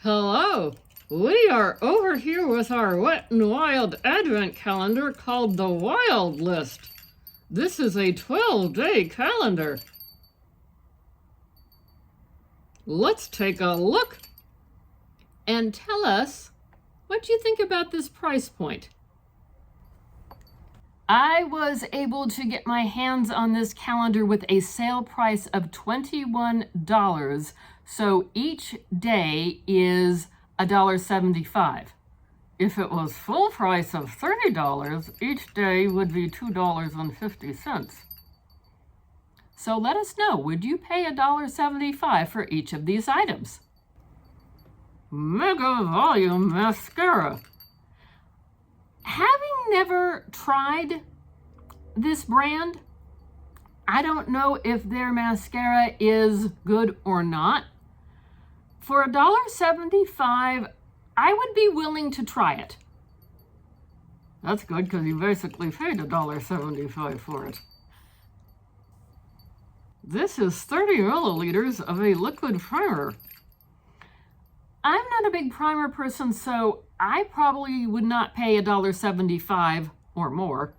Hello! We are over here with our Wet n Wild advent calendar called the Wild List. This is a 12-day calendar. Let's take a look and tell us what you think about this price point. I was able to get my hands on this calendar with a sale price of $21, so each day is $1.75. If it was full price of $30, each day would be $2.50. So let us know, would you pay $1.75 for each of these items? Mega Volume Mascara. Having never tried this brand, I don't know if their mascara is good or not. For $1.75, I would be willing to try it. That's good because you basically paid $1.75 for it. This is 30 milliliters of a liquid primer. I'm not a big primer person, so I probably would not pay $1.75 or more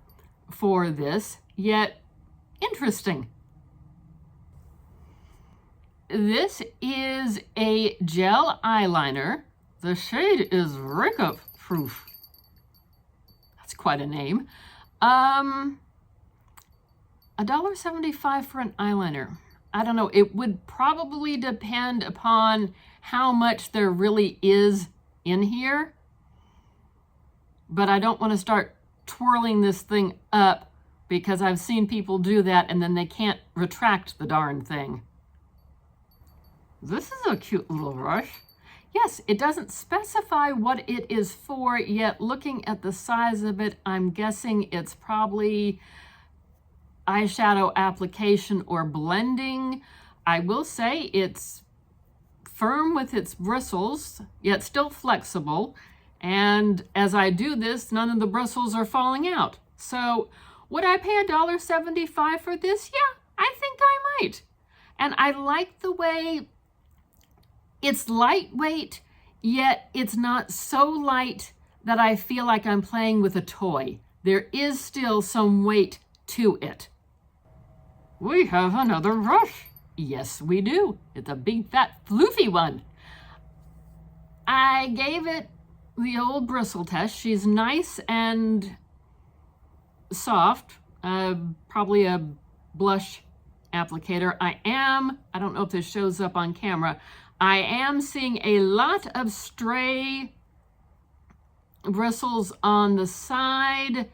for this, yet interesting. This is a gel eyeliner. The shade is breakup proof. That's quite a name. $1.75 for an eyeliner. I don't know, it would probably depend upon how much there really is in here. But I don't want to start twirling this thing up because I've seen people do that and then they can't retract the darn thing. This is a cute little brush. Yes, it doesn't specify what it is for, yet looking at the size of it, I'm guessing it's probably eyeshadow application or blending. I will say it's firm with its bristles, yet still flexible. And as I do this, none of the bristles are falling out. So would I pay $1.75 for this? Yeah, I think I might. And I like the way it's lightweight, yet it's not so light that I feel like I'm playing with a toy. There is still some weight to it. We have another brush. Yes, we do. It's a big, fat, floofy one. I gave it the old bristle test. She's nice and soft, probably a blush applicator. I don't know if this shows up on camera, I am seeing a lot of stray bristles on the side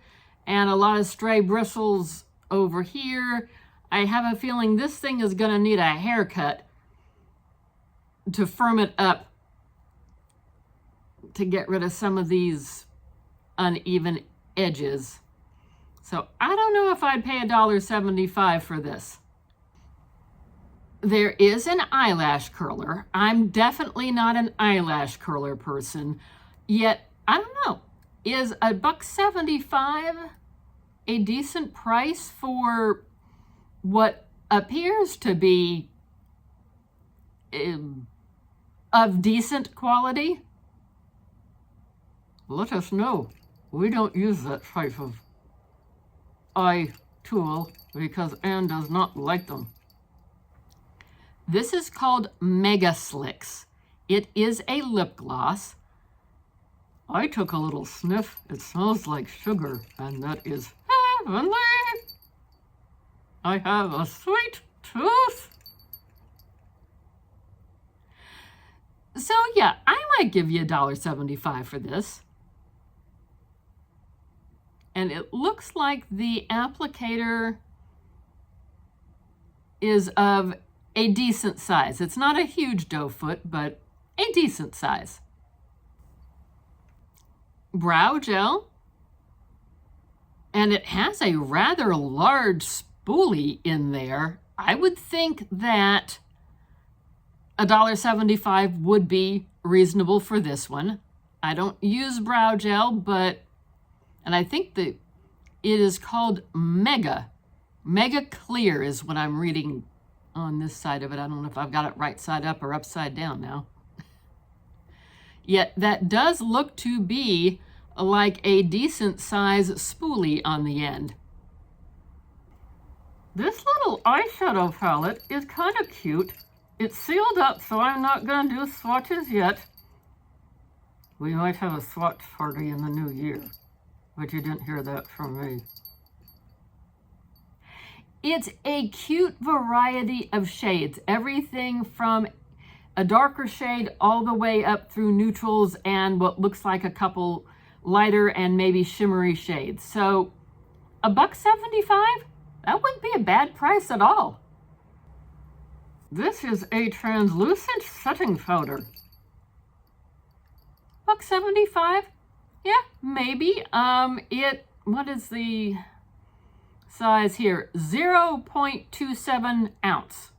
and a lot of stray bristles over here. I have a feeling this thing is going to need a haircut to firm it up to get rid of some of these uneven edges. So I don't know if I'd pay $1.75 for this. There is an eyelash curler. I'm definitely not an eyelash curler person, yet I don't know. Is $1.75 a decent price for what appears to be of decent quality? Let us know. We don't use that type of eye tool because Anne does not like them. This is called Mega Slicks. It is a lip gloss. I took a little sniff. It smells like sugar, and that is heavenly. I have a sweet tooth. So yeah, I might give you $1.75 for this. And it looks like the applicator is of a decent size. It's not a huge doe foot, but a decent size. Brow gel. And it has a rather large spoolie in there. I would think that $1.75 would be reasonable for this one. I don't use brow gel, and I think that it is called Mega Clear is what I'm reading on this side of it. I don't know if I've got it right side up or upside down now. Yet that does look to be like a decent size spoolie on the end. This little eyeshadow palette is kind of cute. It's sealed up, so I'm not going to do swatches yet. We might have a swatch party in the new year, but you didn't hear that from me. It's a cute variety of shades, everything from a darker shade all the way up through neutrals and what looks like a couple lighter and maybe shimmery shades. So $1.75? That wouldn't be a bad price at all. This is a translucent setting powder. $1.75? Yeah, maybe. What is the size here? 0.27 ounce.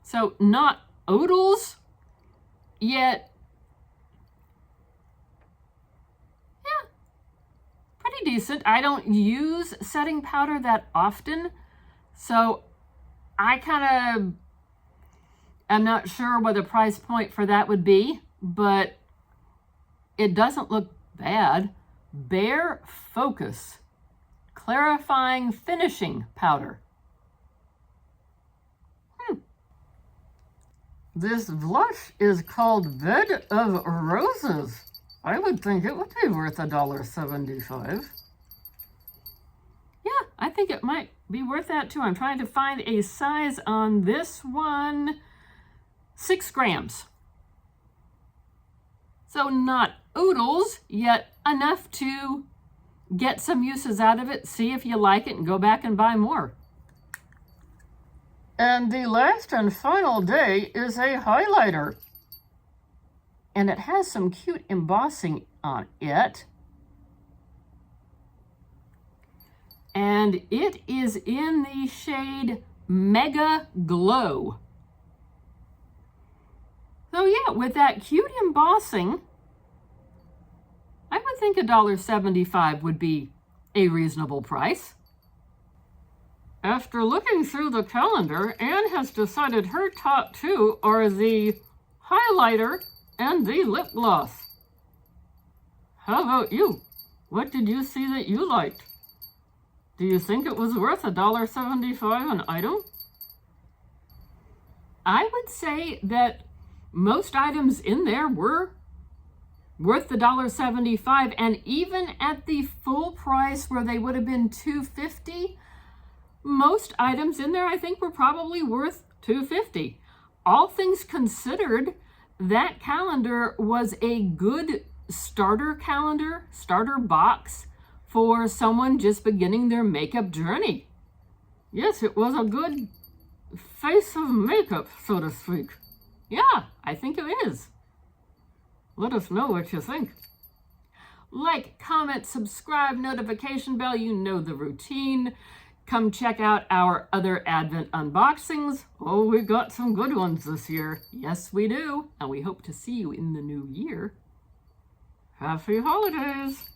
So not oodles, yet, yeah, pretty decent. I don't use setting powder that often, so I kind of am not sure what the price point for that would be, but it doesn't look bad. Bare Focus Clarifying Finishing Powder. This blush is called Bed of Roses. I would think it would be worth $1.75. Yeah, I think it might be worth that too. I'm trying to find a size on this one. 6 grams. So not oodles, yet enough to get some uses out of it, see if you like it, and go back and buy more. And the last and final day is a highlighter. And it has some cute embossing on it. And it is in the shade Mega Glow. So yeah, with that cute embossing, I would think $1.75 would be a reasonable price. After looking through the calendar, Anne has decided her top two are the highlighter and the lip gloss. How about you? What did you see that you liked? Do you think it was worth $1.75 an item? I would say that most items in there were worth the $1.75, and even at the full price where they would have been $2.50, most items in there I think were probably worth $2.50. All things considered, that calendar was a good starter calendar, starter box for someone just beginning their makeup journey. Yes, it was a good face of makeup, so to speak. Yeah, I think it is. Let us know what you think. Like, comment, subscribe, notification bell, you know the routine. Come check out our other Advent unboxings. Oh, we got some good ones this year. Yes, we do. And we hope to see you in the new year. Happy holidays!